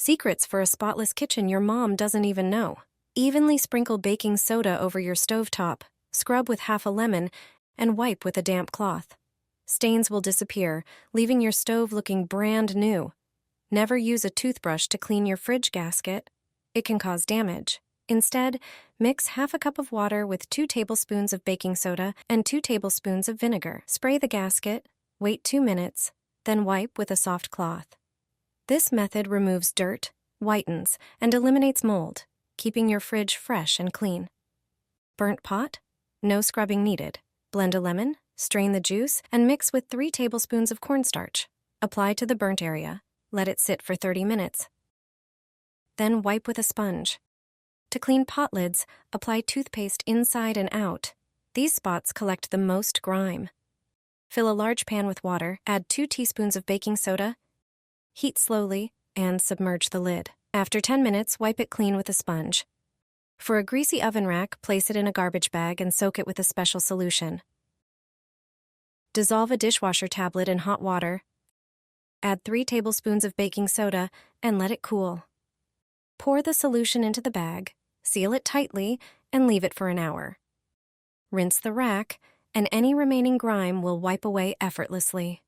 Secrets for a spotless kitchen your mom doesn't even know. Evenly sprinkle baking soda over your stovetop, scrub with half a lemon, and wipe with a damp cloth. Stains will disappear, leaving your stove looking brand new. Never use a toothbrush to clean your fridge gasket. It can cause damage. Instead, mix half a cup of water with 2 tablespoons of baking soda and 2 tablespoons of vinegar. Spray the gasket, wait 2 minutes, then wipe with a soft cloth. This method removes dirt, whitens, and eliminates mold, keeping your fridge fresh and clean. Burnt pot? No scrubbing needed. Blend a lemon, strain the juice, and mix with 3 tablespoons of cornstarch. Apply to the burnt area. Let it sit for 30 minutes. Then wipe with a sponge. To clean pot lids, apply toothpaste inside and out. These spots collect the most grime. Fill a large pan with water, add 2 teaspoons of baking soda, heat slowly, and submerge the lid. After 10 minutes, wipe it clean with a sponge. For a greasy oven rack, place it in a garbage bag and soak it with a special solution. Dissolve a dishwasher tablet in hot water. Add 3 tablespoons of baking soda and let it cool. Pour the solution into the bag, seal it tightly, and leave it for an hour. Rinse the rack, and any remaining grime will wipe away effortlessly.